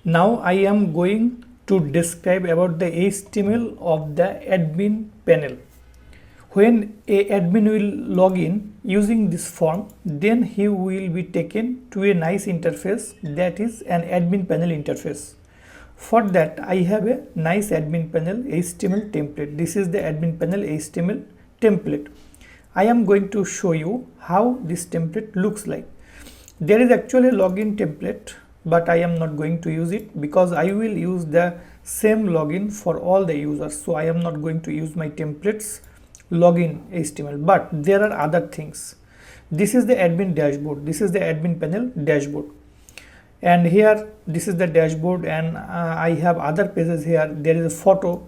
Now I am going to describe about the HTML of the admin panel. When a admin will log in using this form, then he will be taken to a nice interface, that is an admin panel interface. For that I have a nice admin panel HTML template. This is the admin panel HTML template. I am going to show you how this template looks like. There is actually a login template, but I am not going to use it because I will use the same login for all the users. So I am not going to use my templates login HTML, but there are other things. This is the admin dashboard. This is the admin panel dashboard. And here this is the dashboard, and I have other pages here. There is a photo.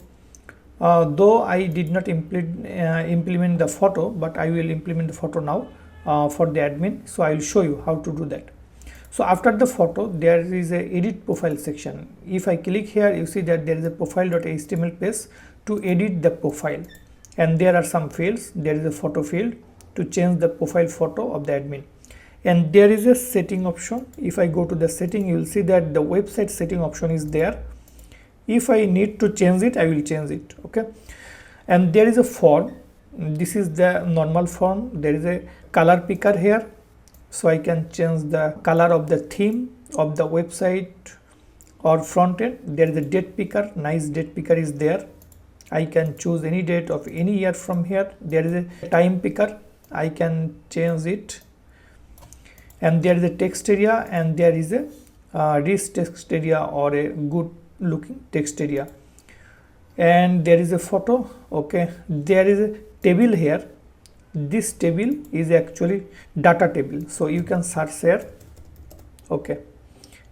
Though I did not implement the photo, but I will implement the photo now for the admin. So I will show you how to do that. So after the photo, there is a edit profile section. If I click here, you see that there is a profile.html page to edit the profile, and there are some fields. There is a photo field to change the profile photo of the admin, and there is a setting option. If I go to the setting, you will see that the website setting option is there. If I need to change it, I will change it. Okay, and there is a form. This is the normal form. There is a color picker here, so I can change the color of the theme of the website or front end. There is a date picker. Nice date picker is there. I can choose any date of any year from here. There is a time picker. I can change it. And there is a text area, and there is a rich text area or a good looking text area, and there is a photo. Okay, there is a table here. This table is actually data table, so you can search here. Okay,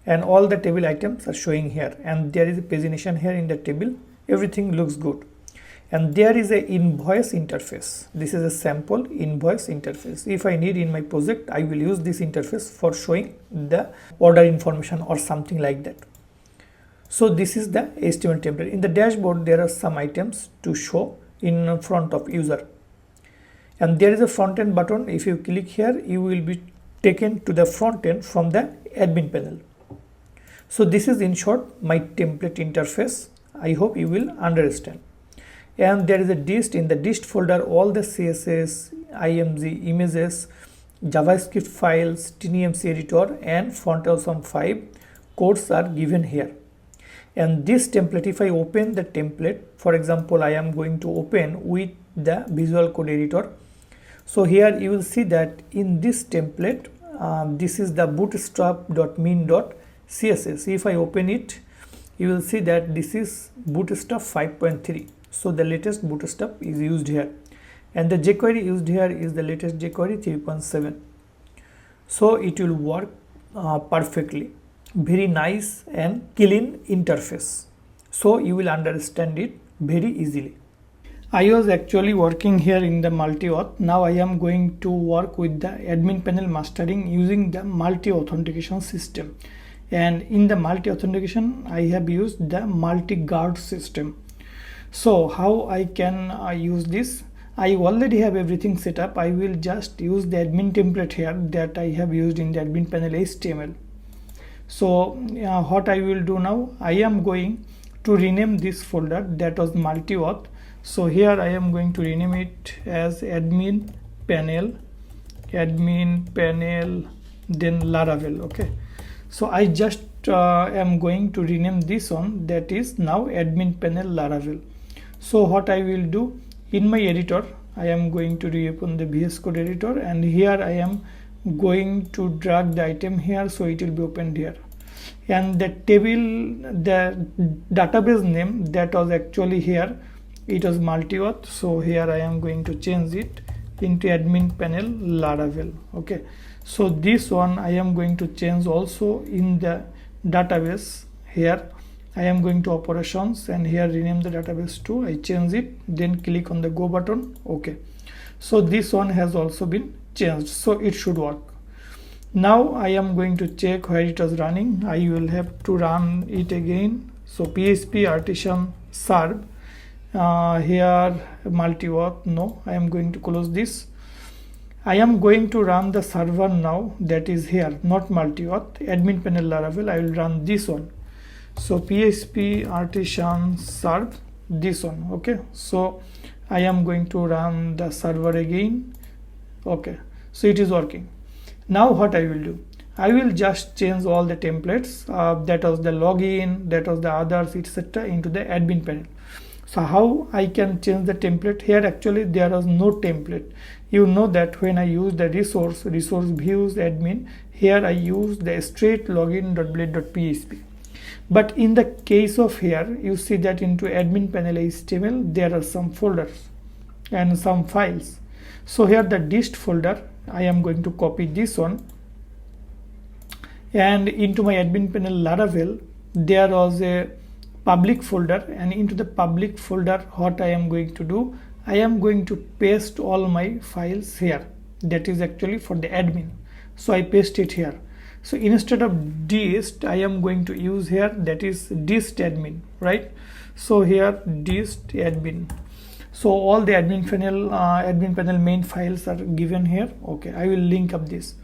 and all the table items are showing here, and there is a pagination here in the table. Everything looks good. And there is a invoice interface. This is a sample invoice interface. If I need in my project, I will use this interface for showing the order information or something like that. So this is the HTML template. In the dashboard, there are some items to show in front of user, and there is a front end button. If you click here, you will be taken to the front end from the admin panel. So this is in short my template interface. I hope you will understand. And there is a dist. In the dist folder, all the CSS, IMG images, JavaScript files, TinyMC editor, and Font Awesome 5 codes are given here. And this template, if I open the template, for example, I am going to open with the Visual Code Editor. So here you will see that in this template, this is the bootstrap.min.css. If I open it, you will see that this is Bootstrap 5.3. So the latest Bootstrap is used here, and the jQuery used here is the latest jQuery 3.7. So it will work perfectly. Very nice and clean interface. So you will understand it very easily. I was actually working here in the multi-auth. Now I am going to work with the admin panel mastering using the multi-authentication system. And in the multi-authentication, I have used the multi-guard system. So how I can use this? I already have everything set up. I will just use the admin template here that I have used in the admin panel HTML. So what I will do now, I am going to rename this folder that was multi-auth. So here I am going to rename it as admin panel, then Laravel. Okay, so I just am going to rename this one, that is now admin panel Laravel. So what I will do, in my editor, I am going to reopen the VS Code editor, and here I am going to drag the item here, so it will be opened here. And the table, the database name that was actually here, it was multi-auth. So here I am going to change it into admin panel Laravel. Okay, so this one I am going to change also in the database. Here I am going to operations, and here rename the database to, I change it, then click on the go button. Okay, so this one has also been changed, so it should work. Now I am going to check where it was running. I will have to run it again. So PHP artisan serve, here multi-auth, no, I am going to close this. I am going to run the server now, that is here, not multi-auth, admin panel Laravel. I will run this one. So php artisan serve this one. Okay, so I am going to run the server again. Okay, so it is working. Now what I will do, I will just change all the templates, that was the login, that was the others, etc., into the admin panel. So how I can change the template? Here actually there was no template. You know that when I use the resource views admin, here I use the straight login.blade.php. But in the case of here, you see that into admin panel HTML there are some folders and some files. So here the dist folder, I am going to copy this one, and into my admin panel Laravel there was a public folder, and into the public folder what I am going to do, I am going to paste all my files here. That is actually for the admin, so I paste it here. So instead of dist, I am going to use here, that is dist admin, right? So here dist admin. So all the admin panel main files are given here. Okay, I will link up this.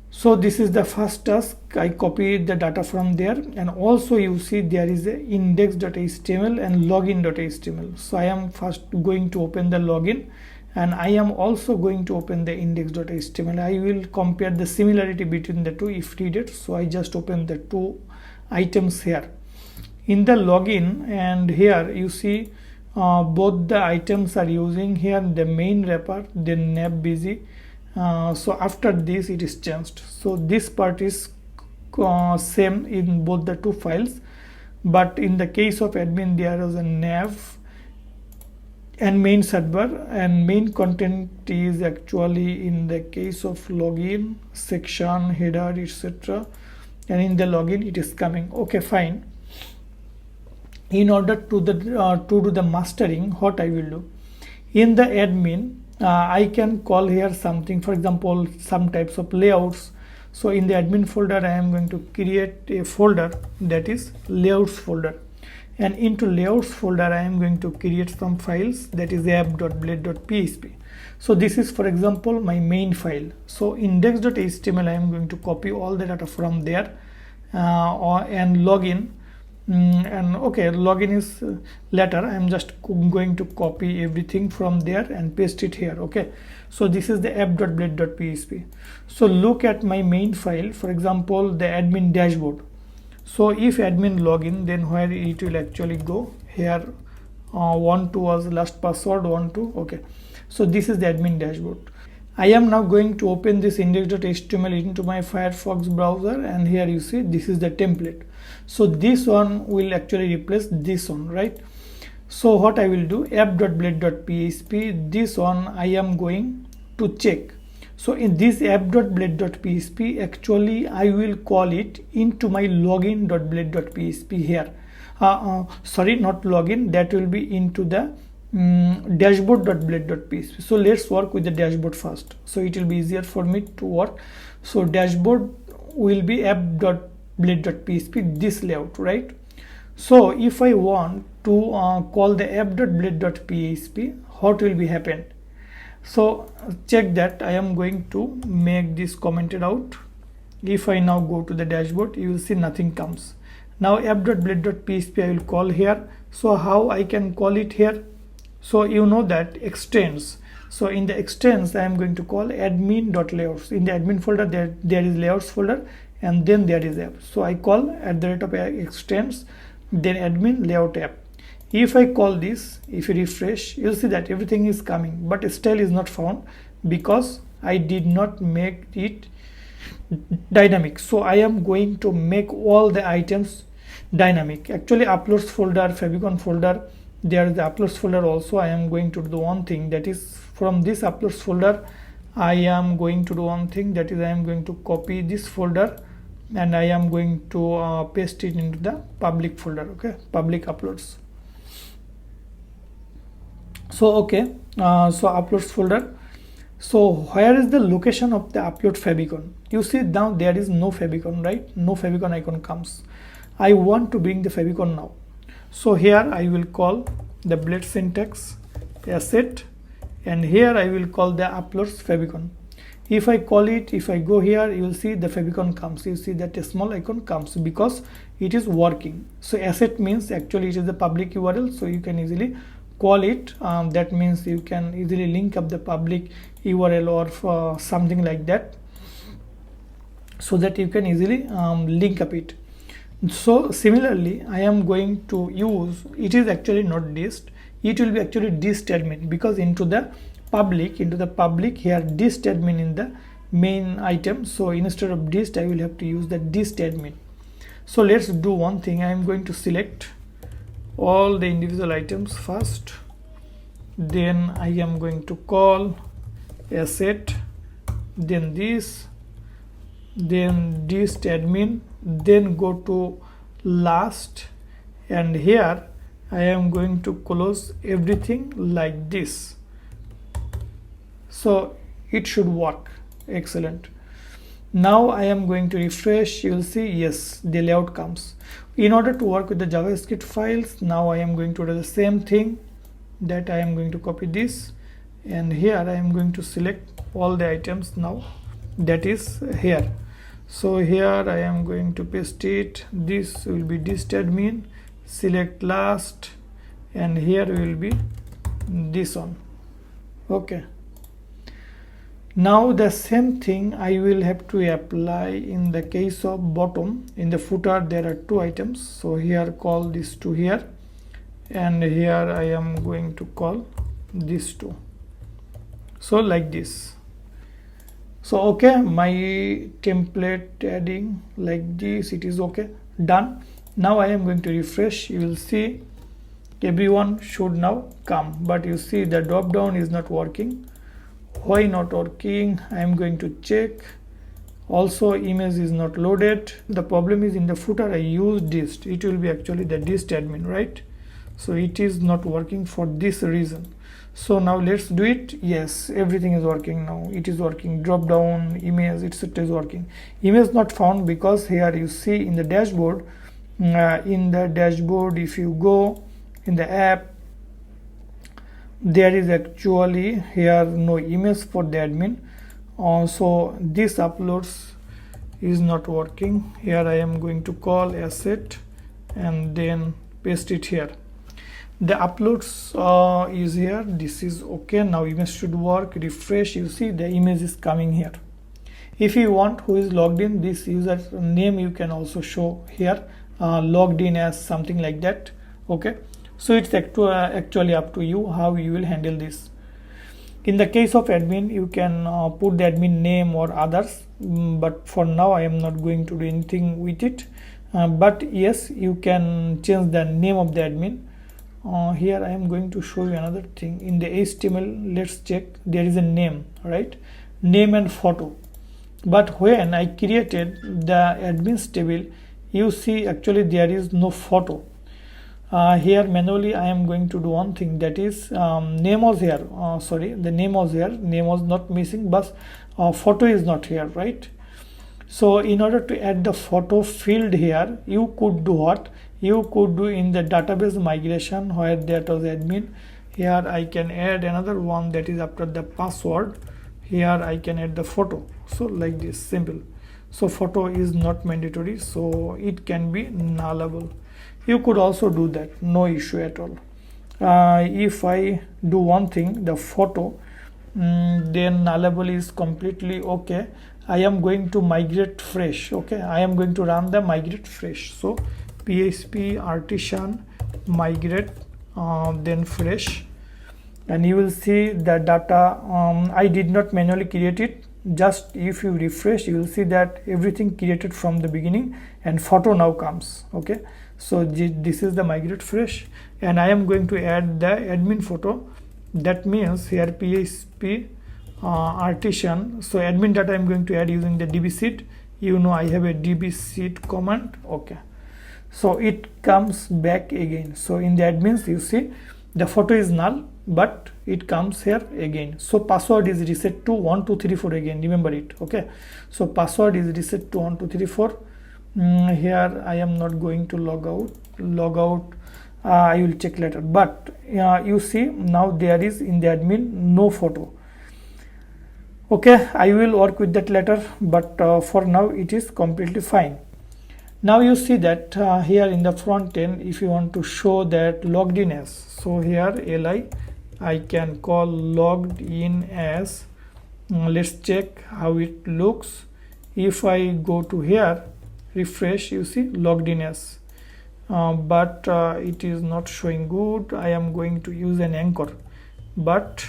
So this is the first task. I copied the data from there, and also you see there is a index.html and login.html. So I am first going to open the login, and I am also going to open the index.html. I will compare the similarity between the two if needed. So I just open the two items here in the login, and here you see both the items are using here the main wrapper, then nav busy. So after this it is changed. So this part is same in both the two files, but in the case of admin there is a nav and main server, and main content is actually in the case of login section header etc., and in the login it is coming. Okay, fine. In order to do the mastering, what I will do, in the admin I can call here something, for example some types of layouts. So in the admin folder I am going to create a folder, that is layouts folder, and into layouts folder I am going to create some files, that is app.blade.php. So this is for example my main file. So index.html I am going to copy all the data from there, and login. And okay, login is later. I am just going to copy everything from there and paste it here. Okay, so this is the app.blade.php. So look at my main file, for example the admin dashboard. So if admin login, then where it will actually go here, 1 2 was last password 1 2. Okay, so this is the admin dashboard. I am now going to open this index.html into my Firefox browser, and here you see this is the template. So this one will actually replace this one, right? So what I will do, app.blade.php, this one I am going to check. So in this app.blade.php, actually I will call it into my login.blade.php here. Sorry, not login, that will be into the dashboard.blade.php. So let's work with the dashboard first, so it will be easier for me to work. So dashboard will be app.blade.php, this layout, right? So if I want to call the app.blade.php, what will be happen? So check that I am going to make this commented out. If I now go to the dashboard, you will see nothing comes. Now app.blade.php I will call here. So how I can call it here? So you know that extends. So in the extends I am going to call admin.layouts. In the admin folder there is layouts folder, and then there is app. So I call at the rate of extends, then admin layout app. If I call this, if you refresh, you'll see that everything is coming, but still is not found because I did not make it dynamic. So I am going to make all the items dynamic. Actually uploads folder, favicon folder, there is the uploads folder also. I am going to do one thing, that is from this uploads folder I am going to do one thing, that is I am going to copy this folder and I am going to paste it into the public folder. Okay, public uploads. So okay, so uploads folder. So where is the location of the upload favicon? You see now there is no favicon, right? No favicon icon comes. I want to bring the favicon now. So here I will call the blade syntax asset, and here I will call the uploads favicon. If I call it, if I go here, you will see the favicon comes. You see that a small icon comes because it is working. So asset means actually it is the public URL, so you can easily call it. That means you can easily link up the public URL or something like that, so that you can easily link up it. So similarly, I am going to use, it is actually not dist, it will be actually dist admin, because into the public here dist admin in the main item. So instead of dist, I will have to use the dist admin. So let's do one thing. I am going to select all the individual items first, then I am going to call asset, then this, then dist admin, then go to last, and here I am going to close everything like this. So it should work. Excellent. Now I am going to refresh. You will see, yes, the layout comes. In order to work with the JavaScript files, now I am going to do the same thing, that I am going to copy this, and here I am going to select all the items now, that is here. So here I am going to paste it. This will be dist admin, select last, and here will be this one. Okay. Now the same thing I will have to apply in the case of bottom. In the footer there are two items, so here call this two here, and here I am going to call this two. So like this. So okay, my template adding like this, it is okay, done. Now I am going to refresh. You will see everyone should now come, but you see the drop down is not working. Why not working? I am going to check. Also image is not loaded. The problem is in the footer I use dist, it will be actually the dist admin, right? So it is not working for this reason. So now let's do it. Yes, everything is working now. It is working. Drop down, image, etc. is working. Image not found because here you see in the dashboard. If you go in the app, there is actually here no image for the admin. So this uploads is not working. Here I am going to call asset and then paste it here. The uploads is here. This is okay. Now image should work. Refresh. You see the image is coming here. If you want who is logged in, this user name you can also show here, logged in as something like that. Okay, so it's actually up to you how you will handle this. In the case of admin, you can put the admin name or others, but for now I am not going to do anything with it. But yes, you can change the name of the admin. Here I am going to show you another thing. In the HTML, let's check, there is a name, right? Name and photo. But when I created the admins table, you see actually there is no photo. Here manually I am going to do one thing, that is name was here. The name was here, name was not missing, but photo is not here, right? So in order to add the photo field here, you could do what? You could do in the database migration where that was admin. Here I can add another one, that is after the password. Here I can add the photo. So like this, simple. So photo is not mandatory, so it can be nullable. You could also do that, no issue at all. If I do one thing, the photo, then nullable is completely okay. I am going to migrate fresh. Okay, I am going to run the migrate fresh. So PHP artisan migrate then fresh, and you will see the data. I did not manually create it. Just if you refresh, you will see that everything created from the beginning and photo now comes. Okay, so this is the migrate fresh, and I am going to add the admin photo. That means here PHP artisan. So admin data I am going to add using the dbseed. You know I have a dbseed command. Okay, so it comes back again. So in the admins you see the photo is null, but it comes here again. So password is reset to 1234 again, remember it. Okay, so password is reset to 1234. Here I am not going to log out. I will check later, but you see now there is in the admin no photo. Okay, I will work with that later, but for now it is completely fine. Now you see that here in the front end, if you want to show that logged in as, so here li I can call logged in as. Let's check how it looks. If I go to here, refresh, you see logged in as, but it is not showing good. I am going to use an anchor, but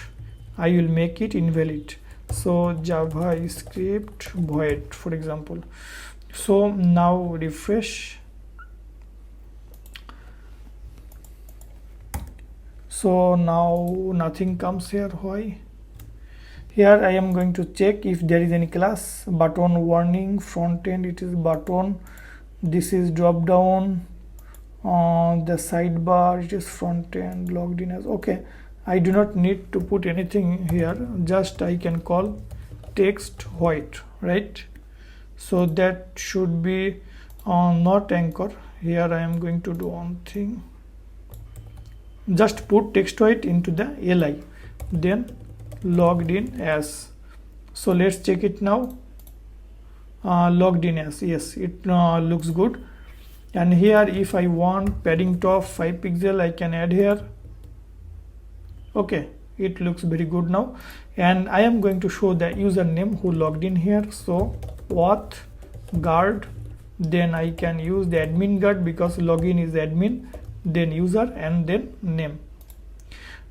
I will make it invalid. So JavaScript void, for example. So now refresh. So now nothing comes here. Why? Here I am going to check if there is any class. Button warning, front end, it is button. This is drop down. The sidebar, it is front end, logged in as. Okay, I do not need to put anything here. Just I can call text white, right? So that should be not anchor. Here I am going to do one thing. Just put text white into the li, then logged in as. So let's check it now. Logged in as, yes, it looks good. And here if I want padding top 5 pixel, I can add here. Okay, it looks very good now. And I am going to show the username who logged in here. So auth guard, then I can use the admin guard because login is admin, then user, and then name.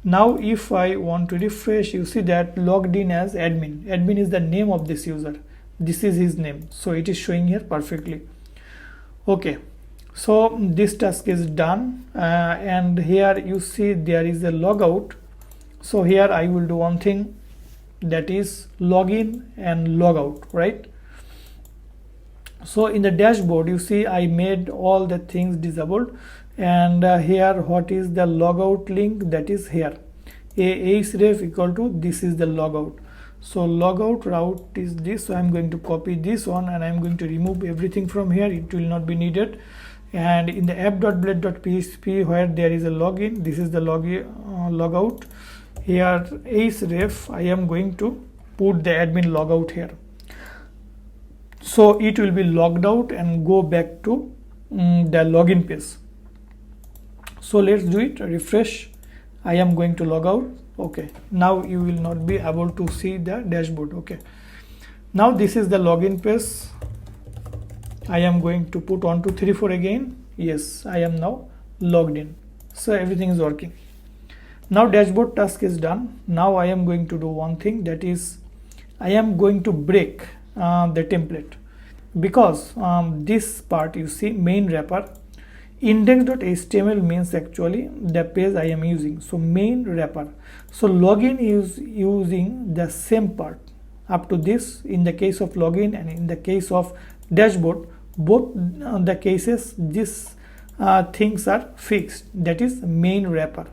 Now if I want to refresh, you see that logged in as admin. Admin is the name of this user. This is his name, so it is showing here perfectly. Okay, so this task is done, and here you see there is a logout. So here I will do one thing, that is login and logout, right? So in the dashboard, you see I made all the things disabled, and here what is the logout link, that is here href equal to this is the logout. So logout route is this. So I'm going to copy this one and I'm going to remove everything from here. It will not be needed. And in the app.blade.php where there is a login, this is the logout. Here href, I am going to put the admin logout here. So it will be logged out and go back to the login page. So let's do it. Refresh. I am going to log out. Okay, now you will not be able to see the dashboard. Okay, now this is the login page. I am going to put 1 2 3 4 again. Yes, I am now logged in. So everything is working. Now dashboard task is done. Now I am going to do one thing, that is I am going to break the template, because this part you see main wrapper, index.html means actually the page I am using. So main wrapper. So login is using the same part up to this in the case of login, and in the case of dashboard, both the cases these things are fixed, that is main wrapper.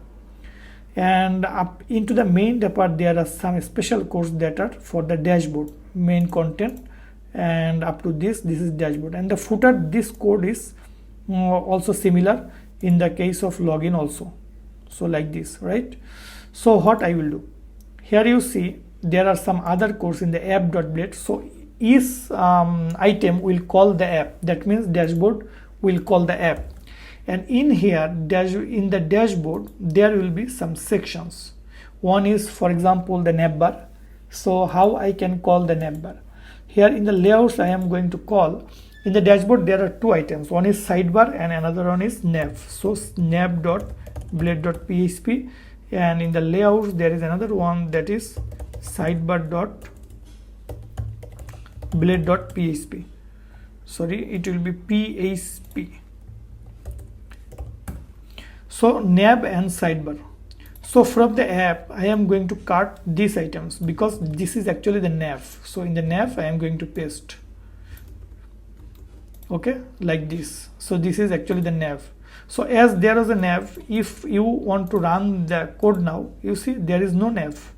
And up into the main wrapper there are some special codes that are for the dashboard, main content, and up to this is dashboard. And the footer, this code is also similar in the case of login also. So like this, right? So what I will do, here you see there are some other codes in the app.blade. So each item will call the app, that means dashboard will call the app. And in here in the dashboard there will be some sections. One is, for example, the navbar. So how I can call the navbar? Here in the layouts I am going to call, in the dashboard there are two items, one is sidebar and another one is nav. So nav.blade.php, and in the layouts there is another one, that is sidebar.blade.php. Sorry, it will be php. So nav and sidebar. So from the app I am going to cut these items because this is actually the nav. So in the nav I am going to paste, okay, like this. So this is actually the nav. So as there is a nav, if you want to run the code now, you see there is no nav.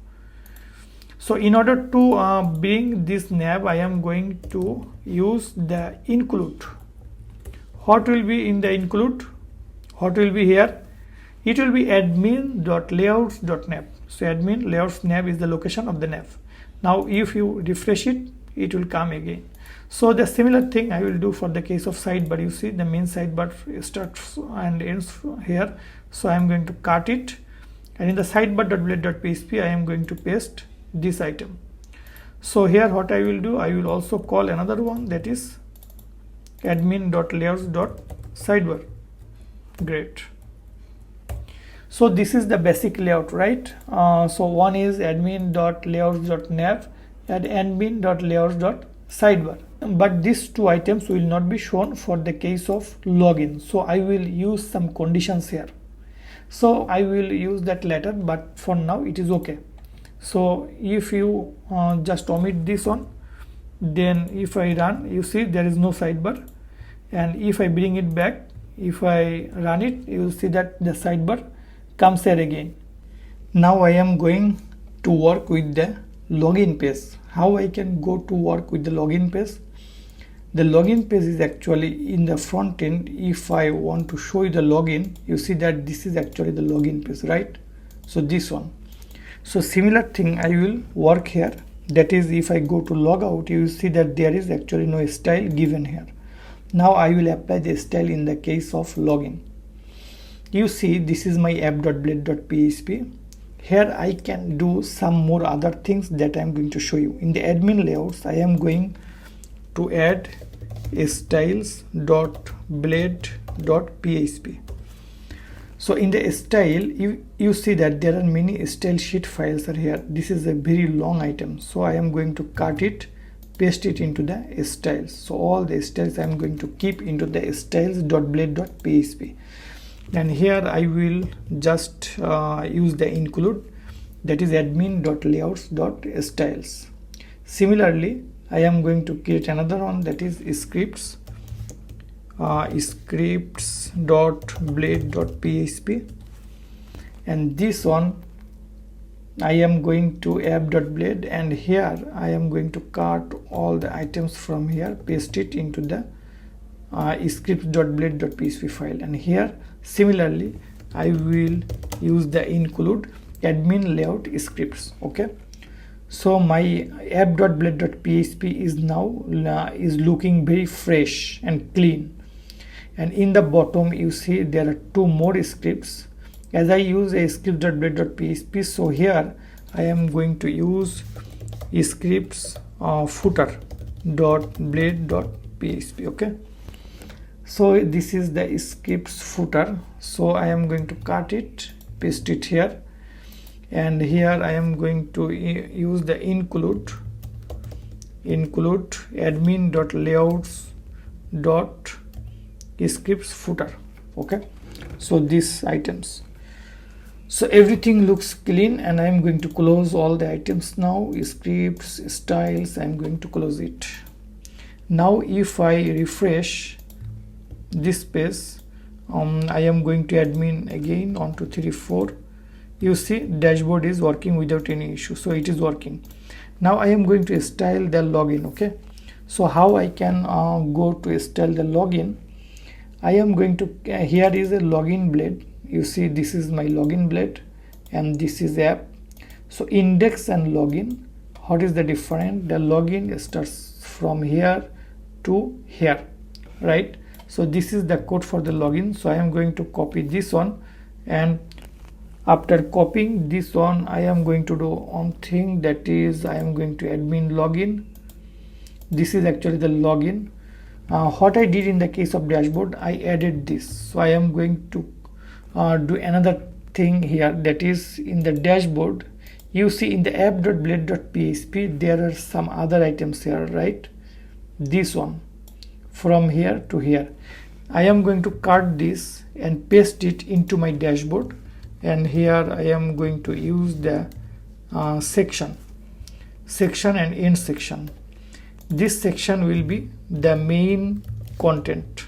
So in order to bring this nav, I am going to use the include. What will be in the include? What will be here? It will be admin.layouts.nav. So admin layouts nav is the location of the nav. Now if you refresh it, it will come again. So the similar thing I will do for the case of sidebar. You see the main sidebar starts and ends here, so I am going to cut it, and in the sidebar.blade.php I am going to paste this item. So here what I will do, I will also call another one, that is admin.layouts.sidebar. Great. So this is the basic layout, right? So one is admin.layouts.nav and admin.layouts.sidebar. But these two items will not be shown for the case of login. So I will use some conditions here. So I will use that later, but for now it is okay. So if you just omit this one, then if I run, you see there is no sidebar, and if I bring it back, if I run it, you will see that the sidebar comes here again. Now I am going to work with the login page. How I can go to work with the login page? The login page is actually in the front end. If I want to show you the login, you see that this is actually the login page, right? So this one. So similar thing I will work here. That is, if I go to logout, you will see that there is actually no style given here. Now I will apply the style in the case of login. You see this is my app.blade.php. Here I can do some more other things that I am going to show you. In the admin layouts, I am going to add styles.blade.php. So in the style, you see that there are many style sheet files are here. This is a very long item, so I am going to cut it, paste it into the styles. So all the styles I am going to keep into the styles.blade.php. And here I will just use the include, that is admin.layouts.styles. Similarly, I am going to create another one, that is scripts, scripts.blade.php, and this one I am going to app.blade, and here I am going to cut all the items from here, paste it into the scripts.blade.php file, and here similarly I will use the include admin layout scripts. Okay, so my app.blade.php is now is looking very fresh and clean, and in the bottom you see there are two more scripts. As I use a scripts.blade.php, so here I am going to use scripts footer.blade.php. okay, so this is the scripts footer. So I am going to cut it, paste it here, and here I am going to use the include admin.layouts.scripts footer. okay, so these items. So everything looks clean, and I am going to close all the items now. Scripts, styles, I am going to close it. Now if I refresh this page, I am going to admin again, 1 2 3 4. You see dashboard is working without any issue, so it is working. Now I am going to style the login. okay, so how I can go to style the login? I am going to here is a login blade. You see this is my login blade, and this is app. So index and login, what is the difference? The login starts from here to here, right? So this is the code for the login. So I am going to copy this one, and after copying this one, I am going to do one thing, that is I am going to admin login. This is actually the login. What I did in the case of dashboard, I added this. So I am going to do another thing here, that is in the dashboard. You see in the app.blade.php there are some other items here, right? This one from here to here. I am going to cut this and paste it into my dashboard, and here I am going to use the section and end section. This section will be the main content,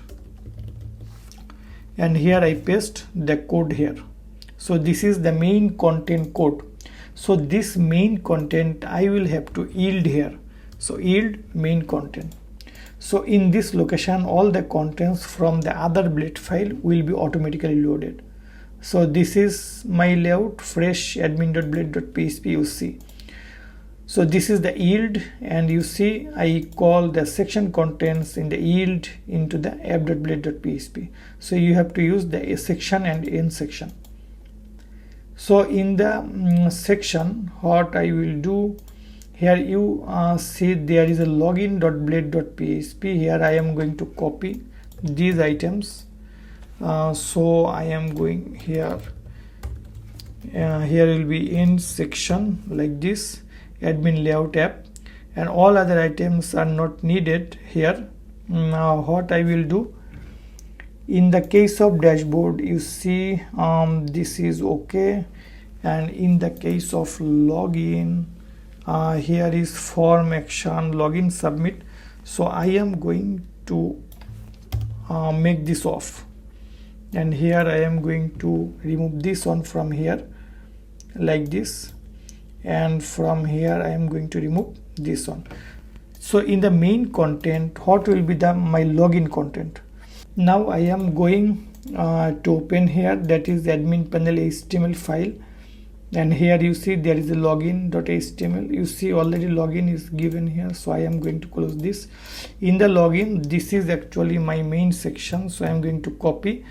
and here I paste the code here. So this is the main content code. So this main content I will have to yield here. So yield main content. So in this location all the contents from the other blade file will be automatically loaded. So this is my layout, fresh admin.blade.php. you see. So this is the yield, and you see I call the section contents in the yield into the app.blade.php. So you have to use the section and end section. So in the section, what I will do here, you see there is a login.blade.php. Here I am going to copy these items. So I am going here. Here will be end section like this, admin layout app, and all other items are not needed here. Now what I will do, in the case of dashboard, you see this is okay, and in the case of login, here is form action login submit. So I am going to make this off, and here I am going to remove this one from here like this, and from here I am going to remove this one. So in the main content, what will be my login content? Now I am going to open here, that is the admin panel HTML file, and here you see there is a login.html. you see already login is given here, so I am going to close this. In the login, this is actually my main section, so I am going to copy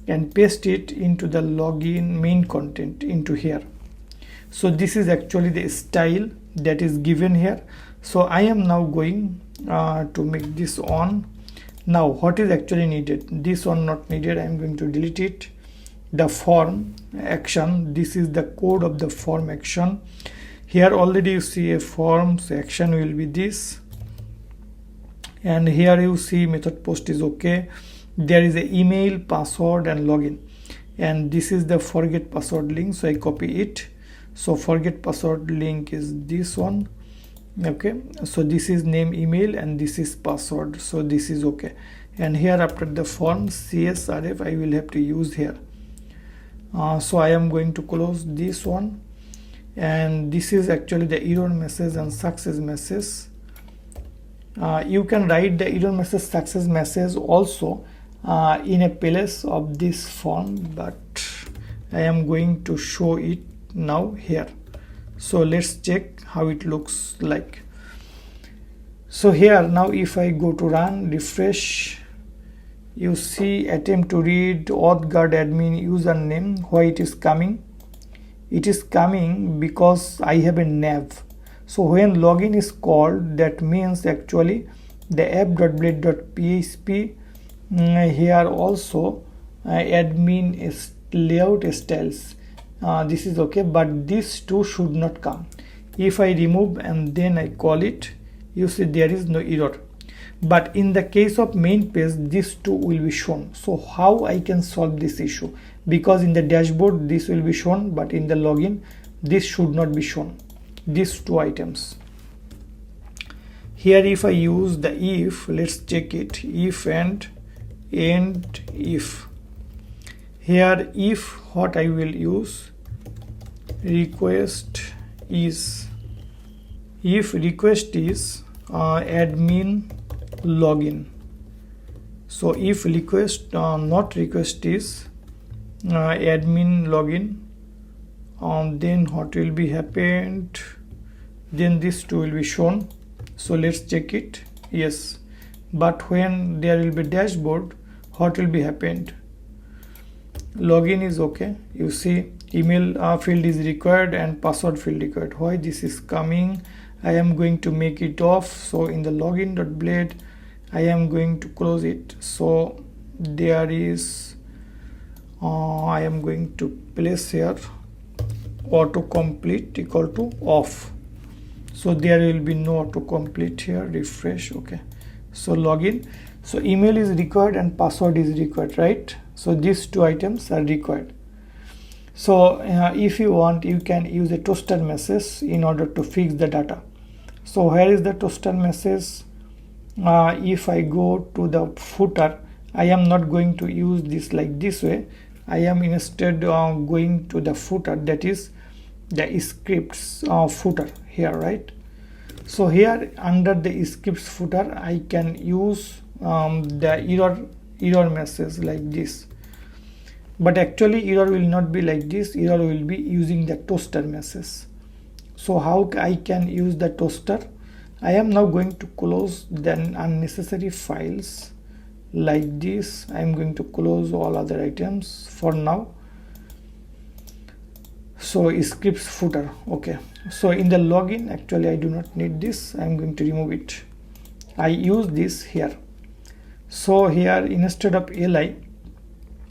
and paste it into the login main content into here. So this is actually the style that is given here. So I am now going to make this on. Now what is actually needed? This one not needed, I am going to delete it. The form action, this is the code of the form action. Here already you see a form, so action will be this, and here you see method post is okay. There is a email, password and login, and this is the forget password link, so I copy it. So forget password link is this one. Okay, so this is name, email, and this is password, so this is okay. And here after the form CSRF I will have to use here. So I am going to close this one, and this is actually the error message and success message. You can write the error message, success message also in a place of this form, but I am going to show it now here. So let's check how it looks like. So here now if I go to run, refresh, you see attempt to read authguard admin username. Why it is coming? It is coming because I have a nav. So when login is called, that means actually the app.blade.php here also admin is layout styles. This is okay, but these two should not come. If I remove and then I call it, you see there is no error. But in the case of main page, these two will be shown. So how I can solve this issue? Because in the dashboard this will be shown, but in the login this should not be shown, these two items. Here if I use the if, let's check it, if and end if. Here if what I will use, request is, if request is admin login. So if request not request is admin login, then what will be happened, then this two will be shown. So let's check it. Yes, but when there will be dashboard, what will be happened? Login is okay, you see email field is required and password field required. Why this is coming? I am going to make it off. So in the login.blade I am going to close it. So there is I am going to place here autocomplete equal to off. So there will be no autocomplete here. Refresh. Okay, so login, so email is required and password is required, right? So these two items are required. So if you want, you can use a toaster message in order to fix the data. So where is the toaster message? If I go to the footer, I am not going to use this like this way. I am instead going to the footer, that is the scripts footer here, right? So here under the scripts footer I can use the error message like this, but actually error will not be like this. Error will be using the toaster message. So how I can use the toaster? I am now going to close the unnecessary files like this. I am going to close all other items for now. So scripts footer, okay. So in the login, actually I do not need this. I am going to remove it. I use this here. So here instead of li,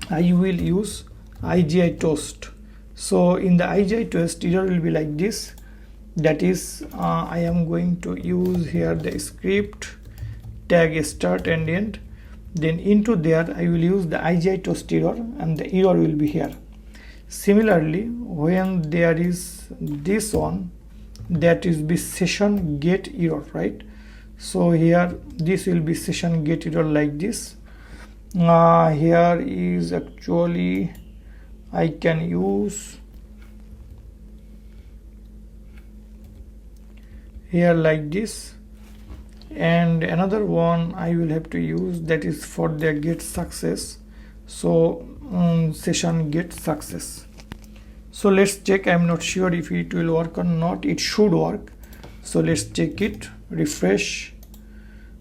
I will use IGI toast. So in the IGI toast, error will be like this. That is, I am going to use here the script tag start and end. Then into there, I will use the IGI toast error, and the error will be here. Similarly, when there is this one, that is be session get error, right? So here this will be session get error like this. Here is actually I can use here like this, and another one I will have to use, that is for the get success. So session get success. So let's check. I'm not sure if it will work or not. It should work. So let's check it. Refresh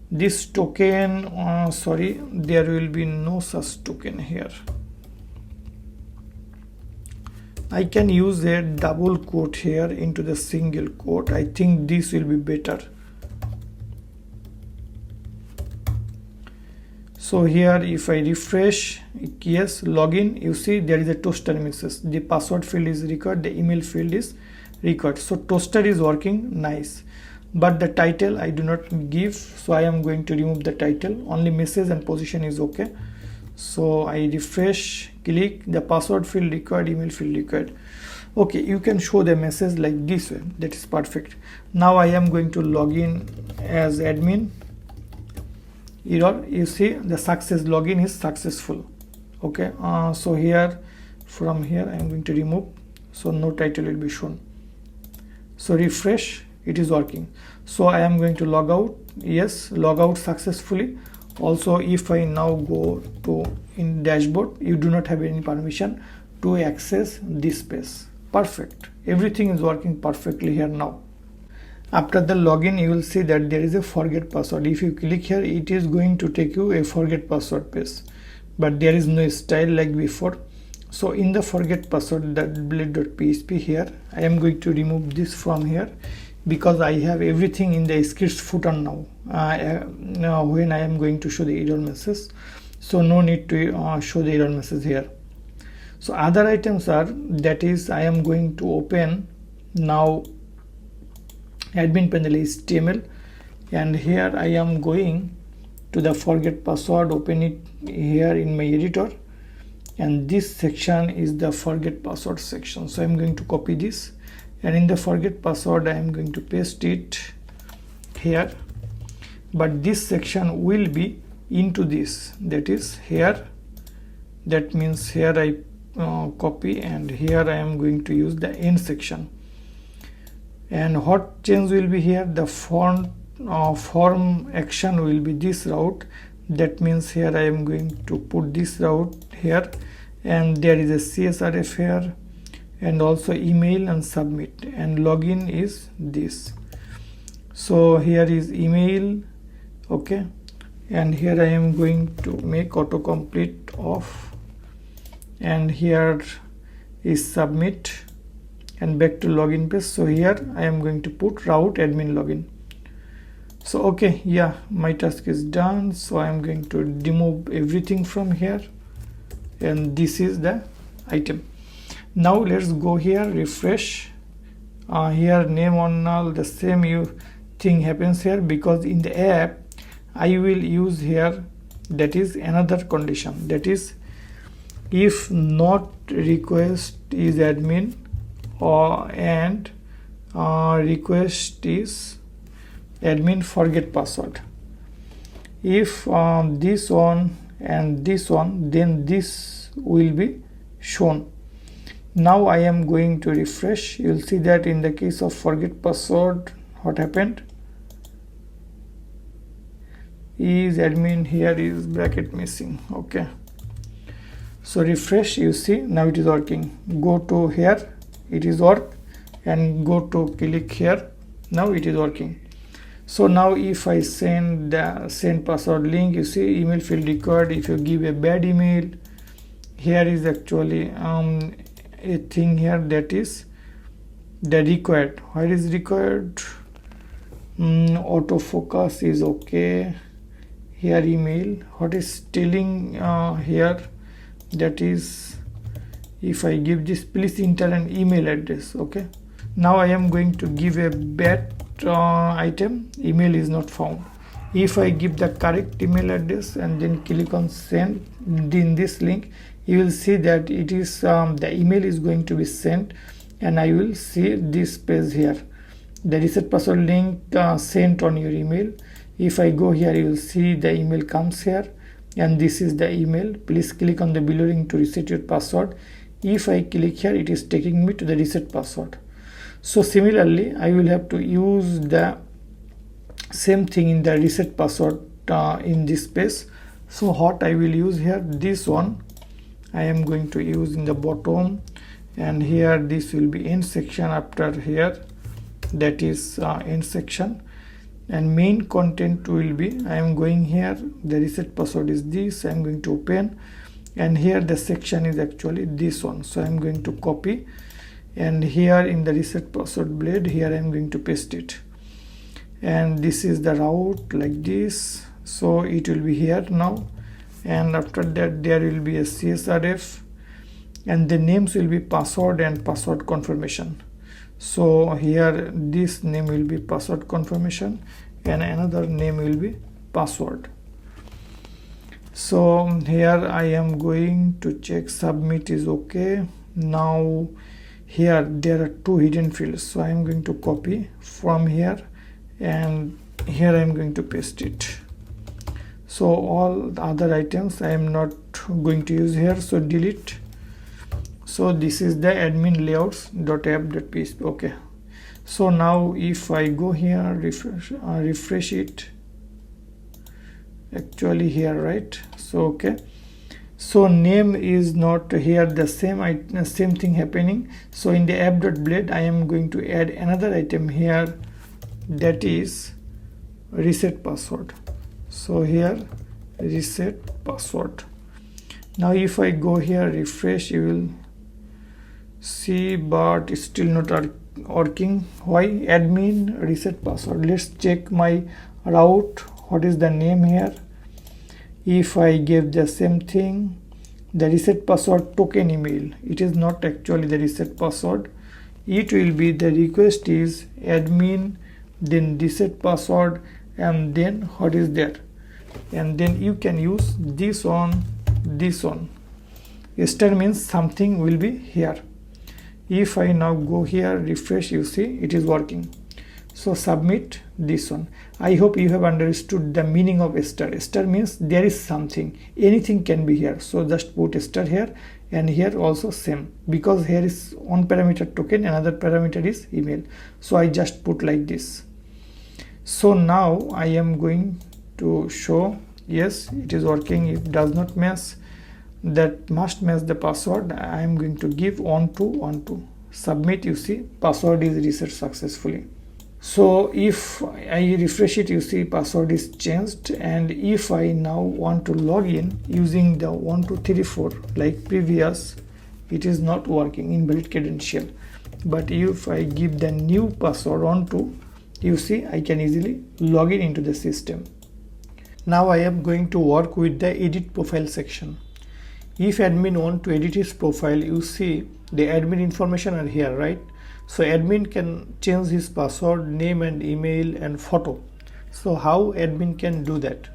this token. Sorry, there will be no such token here. I can use a double quote here into the single quote. I think this will be better. So here if I refresh, yes, login, you see there is a toaster message. The password field is record, the email field is record. So toaster is working nice, but the title I do not give, so I am going to remove the title. Only message and position is okay. So I refresh, click, the password field required, email field required. Okay, you can show the message like this way. That is perfect. Now I am going to log in as admin. Error, you see the success, login is successful. Okay, so here from here I am going to remove, so no title will be shown. So refresh, it is working. So I am going to log out. Yes, log out successfully. Also, if I now go to in dashboard, you do not have any permission to access this page. Perfect, everything is working perfectly here now. After the login, you will see that there is a forget password. If you click here, it is going to take you a forget password page, but there is no style like before. So in the forget password, that blade.php here, I am going to remove this from here, because I have everything in the script footer now. When I am going to show the error message, so no need to show the error message here. So other items are, that is, I am going to open now admin panel HTML, and here I am going to the forget password, open it here in my editor, and this section is the forget password section. So I'm going to copy this, and in the forget password I am going to paste it here, but this section will be into this, that is here. That means here I copy, and here I am going to use the end section. And what change will be here, the form action will be this route. That means here I am going to put this route here, and there is a CSRF here, and also email and submit, and login is this. So here is email, okay, and here I am going to make autocomplete off, and here is submit, and back to login page. So here I am going to put route admin login. So okay, yeah, my task is done. So I am going to remove everything from here, and this is the item. Now let's go here, refresh. Here name on null, the same thing happens here, because in the app I will use here, that is another condition, that is if not request is admin, and request is admin forget password. If this one and this one, then this will be shown. Now I am going to refresh. You will see that in the case of forget password, what happened is admin, here is bracket missing. Okay, so refresh, you see now it is working. Go to here, it is work. and go to click here. Now it is working. So now if I send the send password link, you see email field required. If you give a bad email, here is actually a thing here that is the required. Where is required? Autofocus is okay. Here email. What is telling here? That is, if I give this, please enter an email address. Okay. Now I am going to give a bad item. Email is not found. If I give the correct email address and then click on send in this link, you will see that it is the email is going to be sent, and I will see this page here, the reset password link sent on your email. If I go here, you will see the email comes here, and this is the email. Please click on the below link to reset your password. If I click here, it is taking me to the reset password. So similarly, I will have to use the same thing in the reset password in this page. So what I will use here, this one I am going to use in the bottom, and here this will be end section after here, that is end section, and main content will be, I am going here, the reset password is this, I am going to open, and here the section is actually this one. So I am going to copy, and here in the reset password blade, here I am going to paste it, and this is the route like this. So it will be here now, and after that there will be a CSRF, and the names will be password and password confirmation. So here this name will be password confirmation, and another name will be password. So here I am going to check submit is okay. Now here there are two hidden fields, so I am going to copy from here, and here I am going to paste it. So all the other items I am not going to use here, so delete. So this is the admin layouts.app.php. okay. So now if I go here, refresh it, actually here, right? So okay, so name is not here, the same thing happening. So in the app.blade I am going to add another item here, that is reset password. So here reset password. Now if I go here, refresh, you will see, but it's still not working. Why? Admin reset password. Let's check my route. What is the name here? If I give the same thing, the reset password token email, it is not actually the reset password. It will be, the request is admin, then reset password, and then what is there, and then you can use this one, this one. Star means something will be here. If I now go here, refresh, you see it is working. So submit this one. I hope you have understood the meaning of star. Star means there is something, anything can be here. So just put star here, and here also same, because here is one parameter token, another parameter is email. So I just put like this. So now I am going to show, yes, it is working. If it does not match, that must match the password. I am going to give 1212. Submit, you see password is reset successfully. So if I refresh it, you see password is changed. And if I now want to log in using the 1234 like previous, it is not working, invalid credential. But if I give the new password 12, you see I can easily log in into the system. Now I am going to work with the edit profile section. If admin want to edit his profile, you see the admin information are here, right? So admin can change his password, name and email and photo. So how admin can do that?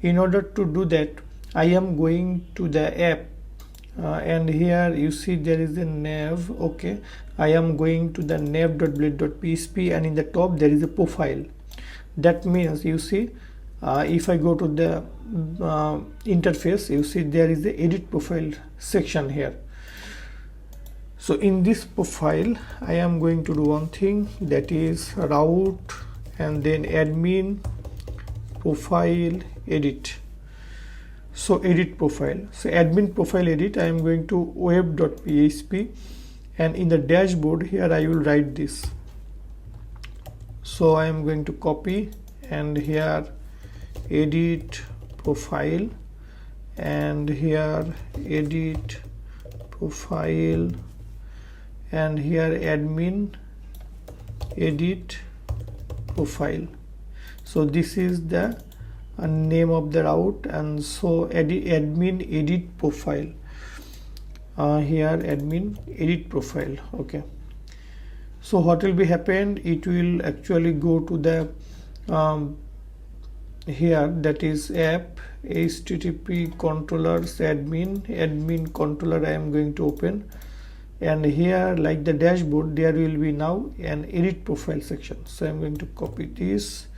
In order to do that, I am going to the app, and here you see there is a nav. Okay, I am going to the nav.blade.php, and in the top there is a profile. That means, you see, if I go to the interface, you see there is the edit profile section here. So in this profile, I am going to do one thing, that is route and then admin profile edit. So edit profile. So admin profile edit, I am going to web.php, and in the dashboard here I will write this. So I am going to copy, and here edit profile, and here edit profile, and here admin edit profile. So this is the name of the route, and so admin edit profile, here admin edit profile. Okay, so what will be happened, it will actually go to the here, that is app http controllers admin controller I am going to open, and here like the dashboard there will be now an edit profile section. So I am going to copy this,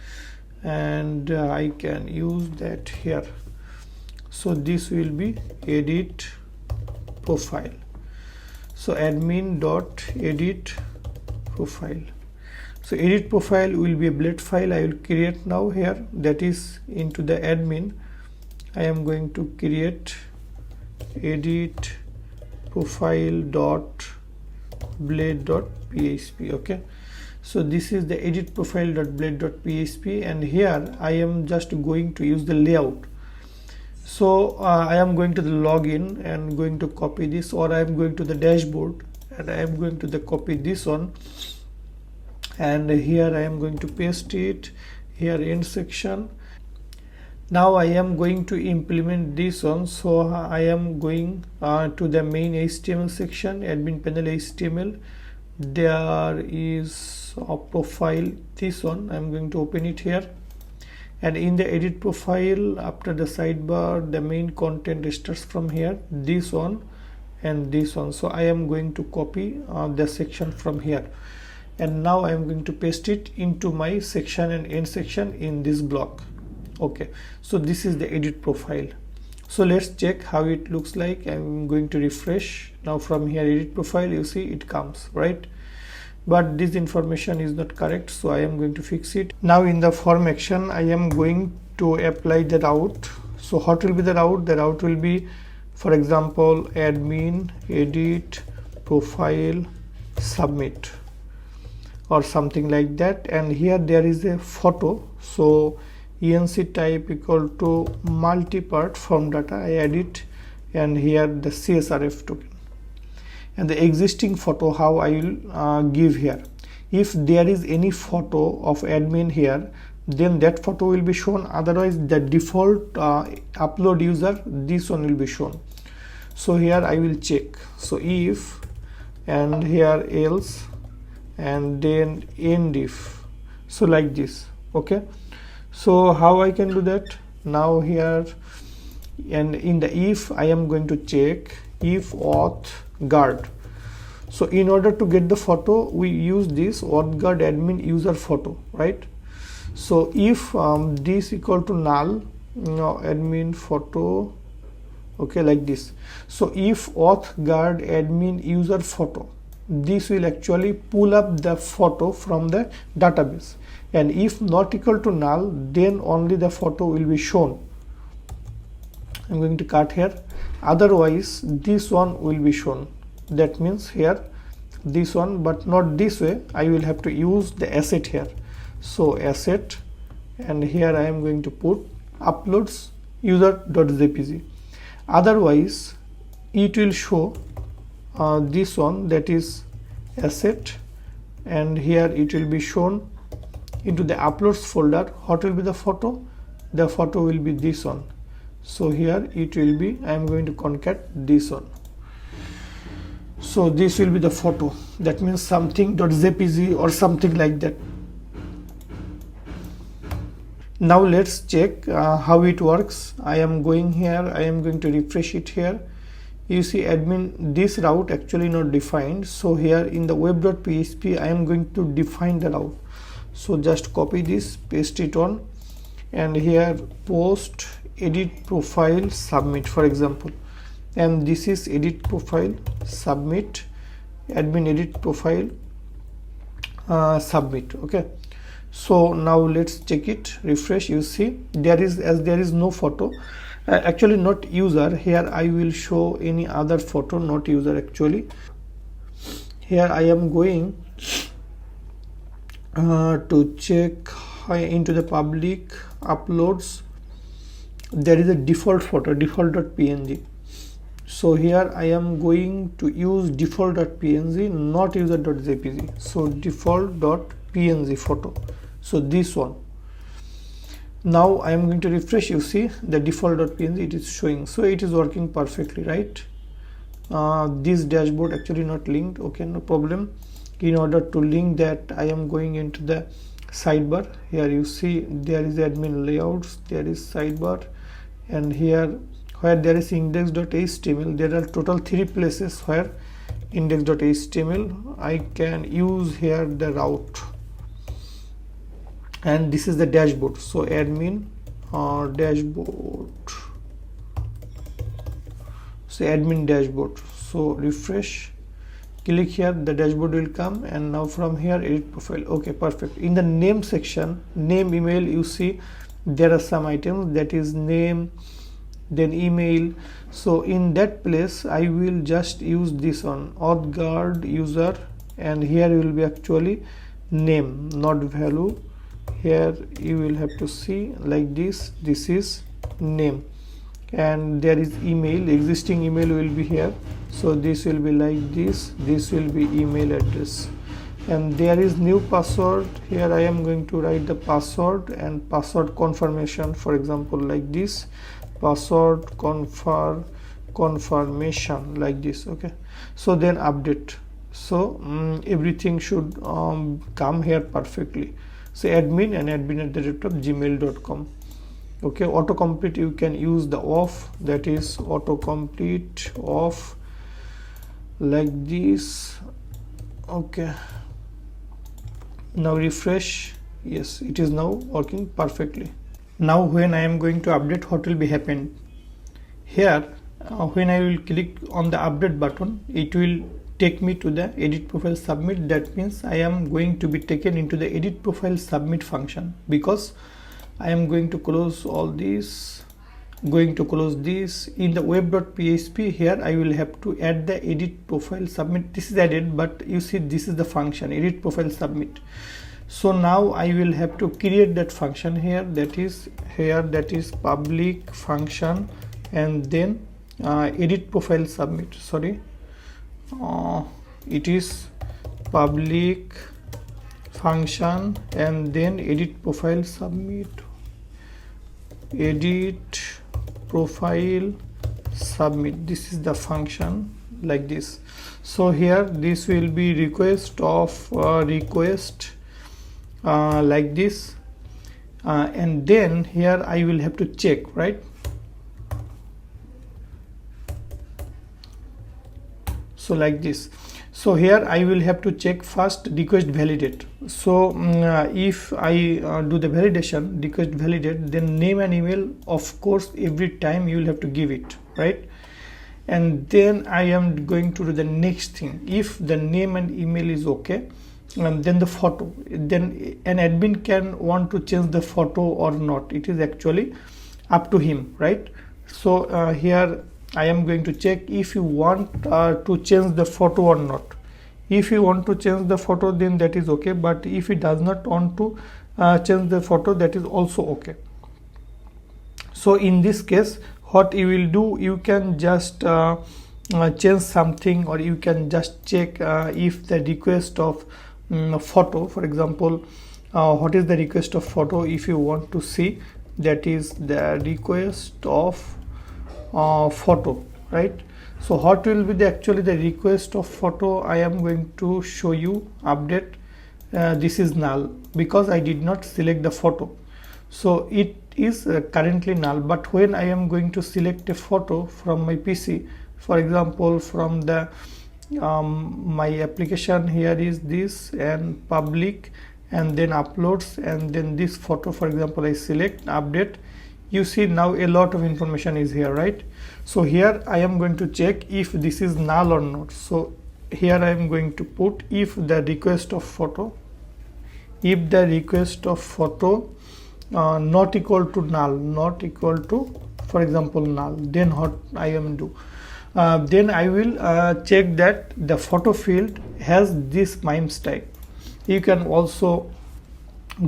and I can use that here. So this will be edit profile. So admin dot edit profile. So edit profile will be a blade file I will create now here, that is into the admin I am going to create edit profile dot blade dot php. Okay, so this is the edit profile dot blade dot php, and here I am just going to use the layout. So I am going to the login and going to copy this, or I am going to the dashboard and I am going to the copy this one, and here I am going to paste it here, end section. Now I am going to implement this one. So I am going to the main HTML section, admin panel HTML. There is a profile, this one I am going to open it here, and in the edit profile after the sidebar the main content starts from here, this one and this one. So I am going to copy the section from here, and now I am going to paste it into my section and end section in this block. Okay, so this is the edit profile. So let's check how it looks like. I'm going to refresh. Now from here edit profile, you see it comes, right? But this information is not correct, so I am going to fix it. Now in the form action I am going to apply the route. So what will be the route? The route will be, for example, admin edit profile submit or something like that, and here there is a photo. So enc type equal to multi-part form data, I add it, and here the csrf token, and the existing photo how I will give here. If there is any photo of admin here, then that photo will be shown, otherwise the default upload user, this one will be shown. So here I will check. So if, and here else, and then end if, so like this. Okay, so how I can do that? Now here, and in the if I am going to check if auth guard. So in order to get the photo we use this auth guard admin user photo, right? So if this equal to null, admin photo, okay, like this. So if auth guard admin user photo, this will actually pull up the photo from the database, and if not equal to null, then only the photo will be shown. I'm going to cut here, otherwise this one will be shown. That means here this one, but not this way. I will have to use the asset here. So asset, and here I am going to put uploads user.jpg. Otherwise it will show this one, that is asset, and here it will be shown into the uploads folder. What will be the photo? The photo will be this one. So here it will be, I am going to concat this one. So this will be the photo, that means something.jpg or something like that. Now let's check how it works. I am going here, I am going to refresh it here. You see admin, this route actually not defined. So here in the web.php I am going to define the route. So just copy this, paste it on, and here post edit profile submit, for example, and this is edit profile submit, admin edit profile submit. Okay, so now let's check it, refresh. You see there is, as there is no photo, actually not user, here I will show any other photo, not user actually. here I am going to check into the public uploads. There is a default photo, default.png. so here I am going to use default.png, not user.jpg. so default.png photo, so this one. Now I am going to refresh. You see the default.png, it is showing, so it is working perfectly, right? This dashboard actually not linked. Okay, no problem. In order to link that, I am going into the sidebar. Here you see there is admin layouts, there is sidebar, and here where there is index.html, there are total 3 places where index.html I can use here the route, and this is the dashboard. So admin dashboard, so admin dashboard. So refresh, click here, the dashboard will come, and now from here edit profile. Okay, perfect. In the name section, name, email, you see there are some items, that is name, then email. So in that place I will just use this one, auth guard user, and here will be actually name, not value. Here you will have to see like this, this is name, and there is email, existing email will be here, so this will be like this, this will be email address, and there is new password. Here I am going to write the password and password confirmation, for example like this, password confirmation, like this. Okay, so then update. So everything should come here perfectly. So admin and admin@gmail.com. okay, autocomplete you can use the off, that is autocomplete off, like this. Okay, now refresh. Yes, it is now working perfectly. Now when I am going to update, what will be happen here, when I will click on the update button, it will take me to the edit profile submit. That means I am going to be taken into the edit profile submit function, because I am going to close all these, going to close this. In the web.php, here I will have to add the edit profile submit. This is added, but you see this is the function edit profile submit. So now I will have to create that function here, that is here, that is public function, and then edit profile submit. Sorry, it is public function and then edit profile submit, edit profile submit. This is the function, like this. So here this will be request of request, like this, and then here I will have to check, right? So like this. So here I will have to check first request validate. So if I do the validation, request validate, then name and email, of course every time you will have to give it, right? And then I am going to do the next thing. If the name and email is okay, then the photo, then an admin can want to change the photo or not. It is actually up to him, right? So here I am going to check if you want to change the photo or not. If you want to change the photo, then that is okay, but if he does not want to change the photo, that is also okay. So in this case, what you will do, you can just change something, or you can just check if the request of photo, for example, what is the request of photo. If you want to see, that is the request of photo, right? So what will be actually the request of photo? I am going to show you update. This is null because I did not select the photo, so it is currently null. But when I am going to select a photo from my PC, for example from the my application, here is this and public, and then uploads, and then this photo, for example, I select update, you see now a lot of information is here, right? So here I am going to check if this is null or not. So here I am going to put if the request of photo, if the request of photo not equal to null, not equal to, for example, null, then what I am do, then I will check that the photo field has this mimes type. You can also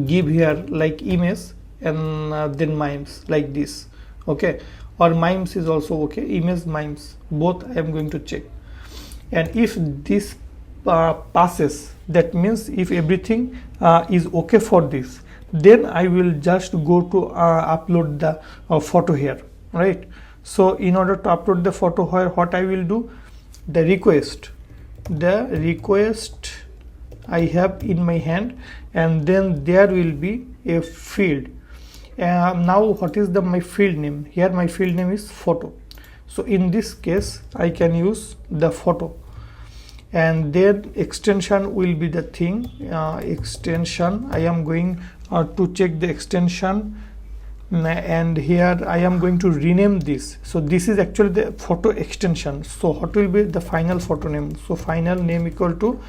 give here like image and then mimes like this, okay, or mimes is also okay, image mimes both I am going to check. And if this passes, that means if everything is okay for this, then I will just go to upload the photo here, right? So in order to upload the photo here, what I will do, the request I have in my hand, and then there will be a field. Now what is my field name? Here my field name is photo. So in this case I can use the photo, and then extension will be the thing, extension. I am going to check the extension, and here I am going to rename this. So this is actually the photo extension. So what will be the final photo name? So final name equal to,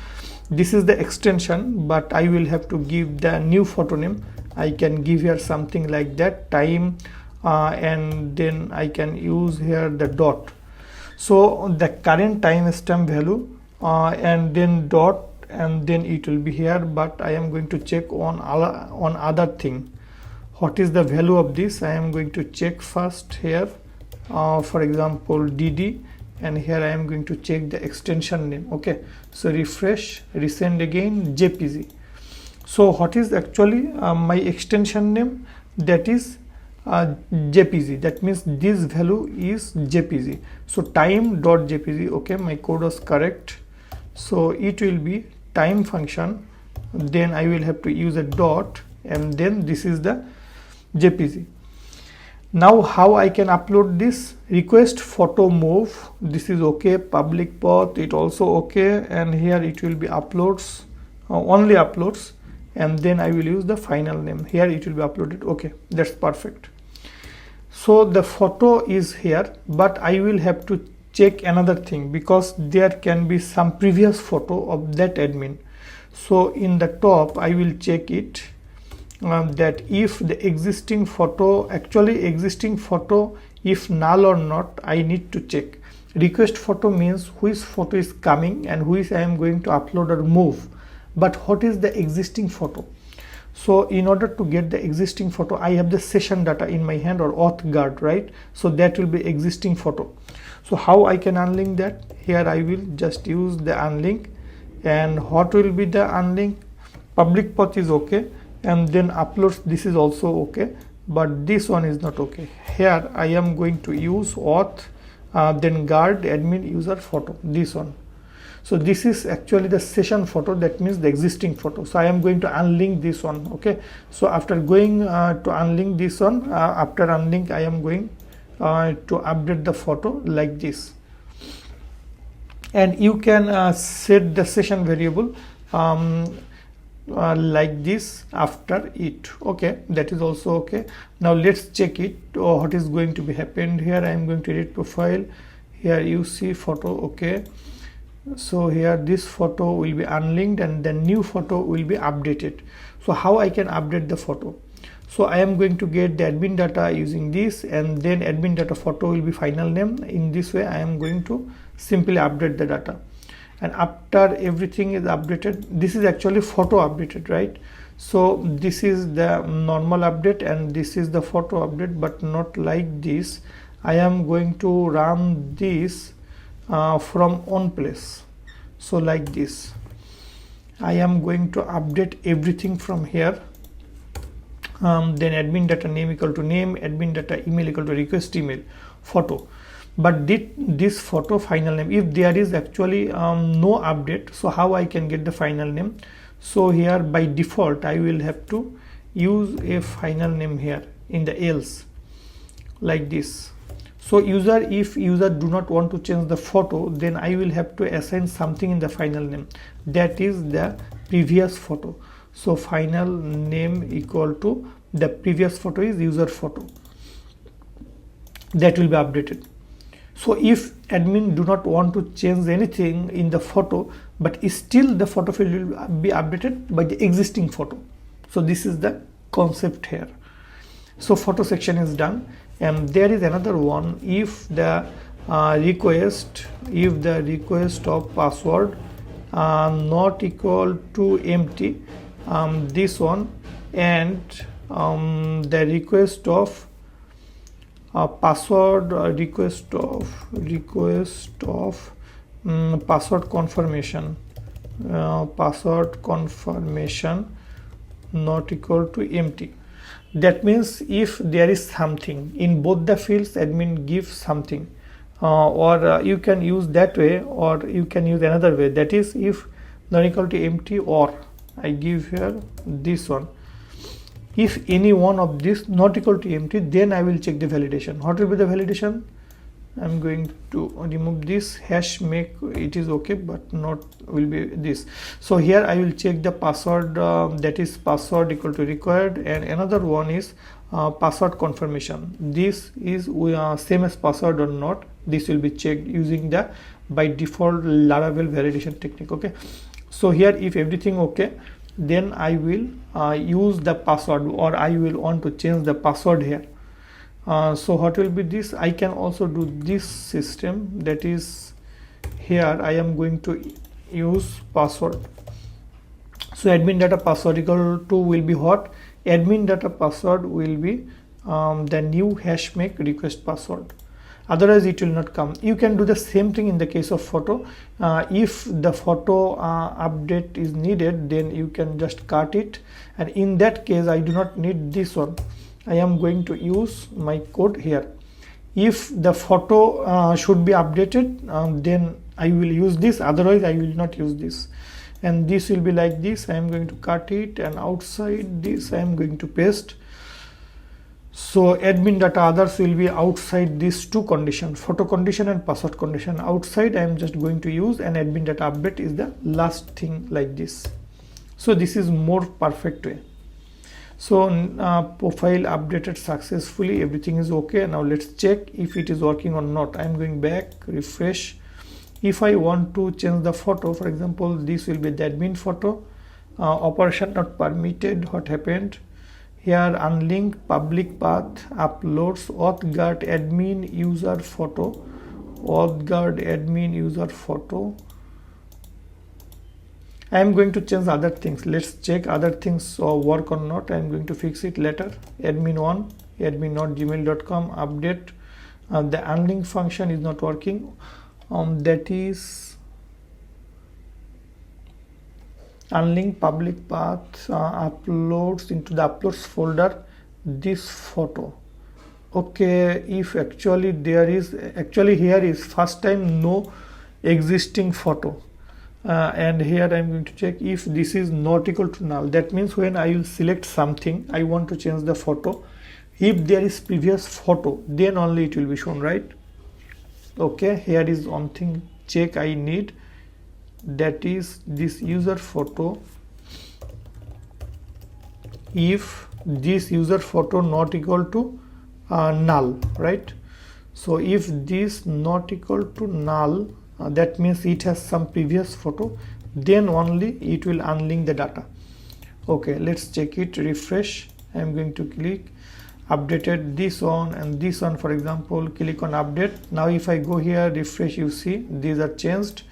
this is the extension, but I will have to give the new photo name. I can give here something like that, time, and then I can use here the dot. So the current timestamp value, and then dot, and then it will be here, but I am going to check on other thing. What is the value of this? I am going to check first here, for example dd, and here I am going to check the extension name. Okay, so refresh, resend again, jpg. So what is actually my extension name? That is jpg. That means this value is jpg. So time.jpg. okay, my code was correct. So it will be time function, then I will have to use a dot, and then this is the jpg. Now how I can upload this? Request photo move, this is okay, public path, it also okay, and here it will be uploads, only uploads, and then I will use the final name. Here it will be uploaded. Okay, that's perfect. So the photo is here, but I will have to check another thing, because there can be some previous photo of that admin. So in the top I will check it, that if the existing photo, if null or not, I need to check. Request photo means which photo is coming and which I am going to upload or move, but what is the existing photo? So in order to get the existing photo, I have the session data in my hand, or auth guard, right? So that will be existing photo. So how I can unlink that? Here I will just use the unlink, and what will be the unlink? Public path is okay, and then uploads, this is also okay, but this one is not okay. Here I am going to use auth, then guard admin user photo, this one. So this is actually the session photo, that means the existing photo. So I am going to unlink this one. Okay, so after going to unlink this one, after unlink I am going to update the photo like this, and you can set the session variable like this after it. Okay, that is also okay. Now let's check it, what is going to be happened here. I am going to edit profile. Here you see photo. Okay, so here this photo will be unlinked, and the new photo will be updated. So how I can update the photo? So I am going to get the admin data using this, and then admin data photo will be final name. In this way I am going to simply update the data, and after everything is updated, this is actually photo updated, right? So this is the normal update, and this is the photo update, but not like this. I am going to run this from on place. So like this, I am going to update everything from here. Then admin data name equal to name, admin data email equal to request email, photo. But this photo final name, if there is actually no update, so how I can get the final name? So here by default I will have to use a final name here in the else, like this. So if user do not want to change the photo, then I will have to assign something in the final name, that is the previous photo. So final name equal to the previous photo is user photo, that will be updated. So if admin do not want to change anything in the photo, but still the photo field will be updated by the existing photo. So this is the concept here. So photo section is done, and there is another one. If the request of password not equal to empty, this one, and the request of password request of password confirmation not equal to empty. That means if there is something in both the fields, admin gives something, or you can use that way, or you can use another way, that is if not equal to empty, or I give here this one. If any one of this not equal to empty, then I will check the validation. What will be the validation? I'm going to remove this hash make, it is okay, but not will be this. So here I will check the password, that is password equal to required, and another one is password confirmation. This is same as password or not. This will be checked using the by default Laravel validation technique. Okay, so here if everything okay, then I will use the password, or I will want to change the password here. So what will be this? I can also do this system, that is here I am going to use password. So admin data password equal to will be what? Admin data password will be the new hash make request password, otherwise it will not come. You can do the same thing in the case of photo. If the photo update is needed, then you can just cut it, and in that case I do not need this one. I am going to use my code here. If the photo should be updated, then I will use this, otherwise I will not use this. And this will be like this. I am going to cut it, and outside this I am going to paste. So admin data others will be outside these two conditions, photo condition and password condition. Outside I am just going to use, and admin data update is the last thing, like this. So this is more perfect way. So profile updated successfully, everything is okay. Now let's check if it is working or not. I'm going back, refresh. If I want to change the photo, for example, this will be the admin photo, operation not permitted. What happened here? Unlink public path uploads authguard admin user photo, authguard admin user photo. I am going to change other things. Let's check other things work or not. I am going to fix it later. Admin1 admin.gmail.com update. The unlink function is not working. That is unlink public path uploads into the uploads folder this photo. Okay, if actually there is, actually here is first time no existing photo. And here I am going to check if this is not equal to null. That means when I will select something, I want to change the photo, if there is previous photo, then only it will be shown, right? Okay, here is one thing check I need, that is this user photo. If this user photo not equal to null, right? So if this not equal to null, that means it has some previous photo, then only it will unlink the data. Okay, let's check it, refresh. I am going to click updated this one and this one, for example, click on update. Now if I go here, refresh, you see these are changed.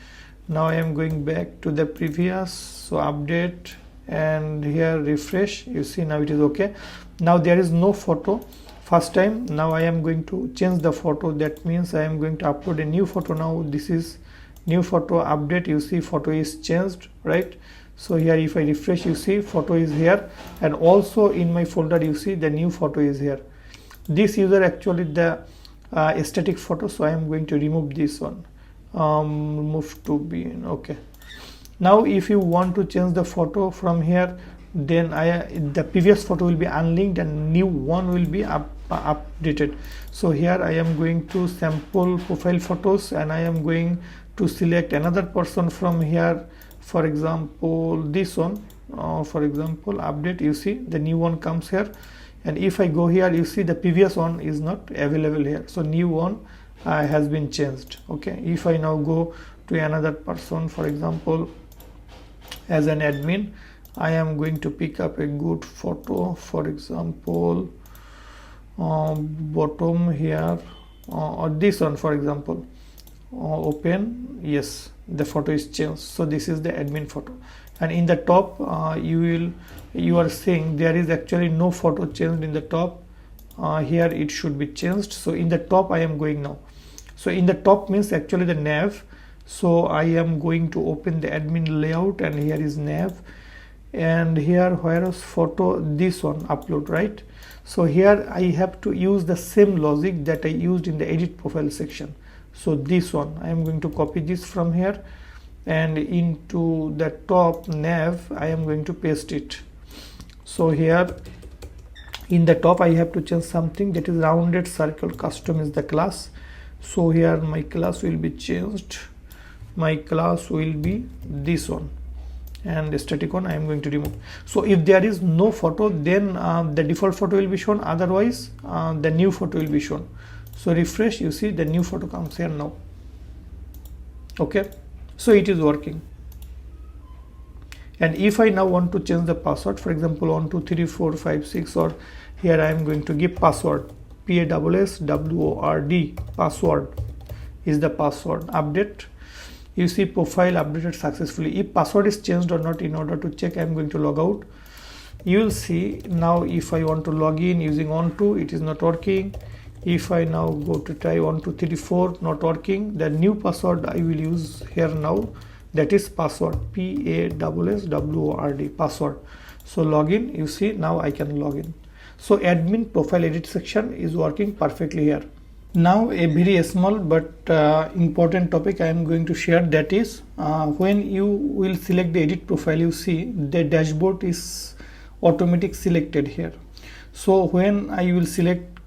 Now I am going back to the previous, so update, and here refresh, you see now it is okay. Now there is no photo first time. Now I am going to change the photo, that means I am going to upload a new photo. Now this is new photo, update, you see photo is changed, right? So here if I refresh, you see photo is here, and also in my folder you see the new photo is here. This user actually the static photo, so I am going to remove this one, move to bin. Okay, now if you want to change the photo from here, then the previous photo will be unlinked and new one will be updated. So here I am going to sample profile photos, and I am going to select another person from here, for example this one, for example update, you see the new one comes here, and if I go here, you see the previous one is not available here, so new one has been changed. Okay, if I now go to another person, for example as an admin, I am going to pick up a good photo, for example bottom here, or this one, for example open, yes, the photo is changed. So this is the admin photo, and in the top you are seeing there is actually no photo changed in the top. Here it should be changed. So in the top I am going now. So in the top means actually the nav. So I am going to open the admin layout, and here is nav, and here where is photo, this one, upload, right? So here I have to use the same logic that I used in the edit profile section. So this one I am going to copy this from here, and into the top nav I am going to paste it. So here in the top I have to change something, that is rounded circle custom is the class. So here my class will be changed. My class will be this one, and the static one I am going to remove. So if there is no photo, then the default photo will be shown, otherwise the new photo will be shown. So refresh, you see the new photo comes here now. Okay, so it is working. And if I now want to change the password, for example 1 2 3 4 5 6, or here I am going to give password, PASSWORD, password is the password. Update, you see profile updated successfully. If password is changed or not, in order to check I am going to log out. You will see now if I want to log in using 1 2, it is not working. If I now go to try 1 2 3 4, not working. The new password I will use here now, that is password, PASSWORD, password. So login, you see now I can log in. So admin profile edit section is working perfectly here. Now a very small but important topic I am going to share, that is when you will select the edit profile, you see the dashboard is automatic selected here. So when I will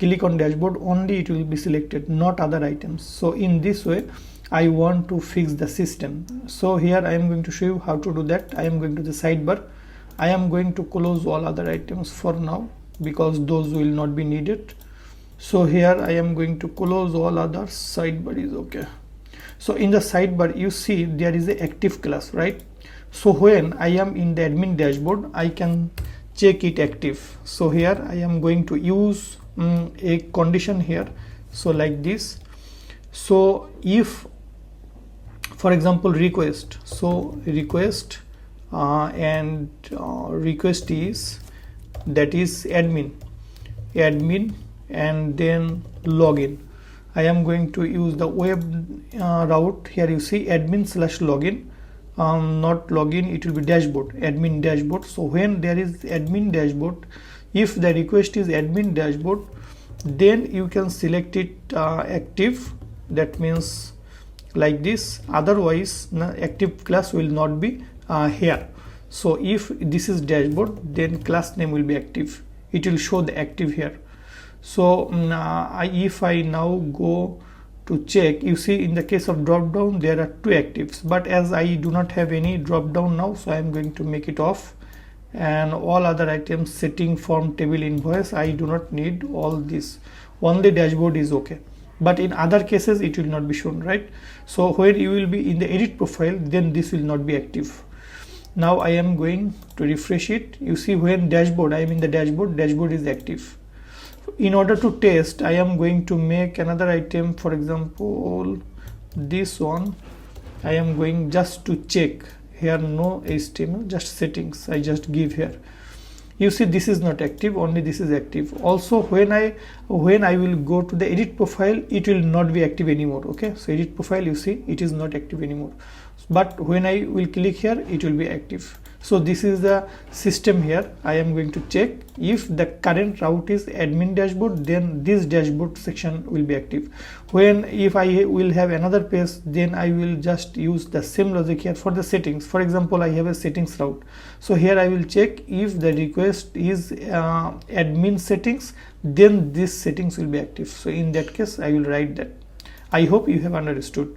click on dashboard, only it will be selected, not other items. So in this way I want to fix the system. So here I am going to show you how to do that. I am going to the sidebar. I am going to close all other items for now because those will not be needed. So here I am going to close all other, sidebar is okay. So in the sidebar you see there is a active class, right? So when I am in the admin dashboard, I can check it active. So here I am going to use a condition here, so like this. So if for example request, so request and request is, that is admin and then login. I am going to use the web route. Here you see admin/login, not login, it will be dashboard, admin dashboard. So when there is admin dashboard, if the request is admin dashboard, then you can select it active, that means like this, otherwise active class will not be here. So if this is dashboard, then class name will be active, it will show the active here. So if I now go to check, you see in the case of drop down there are 2 actives, but as I do not have any drop down now, so I am going to make it off. And all other items, setting, form, table, invoice, I do not need all this, only dashboard is okay. But in other cases it will not be shown, right? So where you will be in the edit profile, then this will not be active. Now I am going to refresh it. You see when dashboard, I am in the dashboard, dashboard is active. In order to test, I am going to make another item, for example this one. I am going just to check here, no HTML, just settings, I just give here. You see this is not active, only this is active. Also when I will go to the edit profile, it will not be active anymore. Okay, so edit profile, you see it is not active anymore, but when I will click here, it will be active. So this is the system here. I am going to check if the current route is admin dashboard, then this dashboard section will be active. If I will have another page, then I will just use the same logic here for the settings. For example, I have a settings route, so here I will check if the request is admin settings, then this settings will be active. So in that case I will write that. I hope you have understood.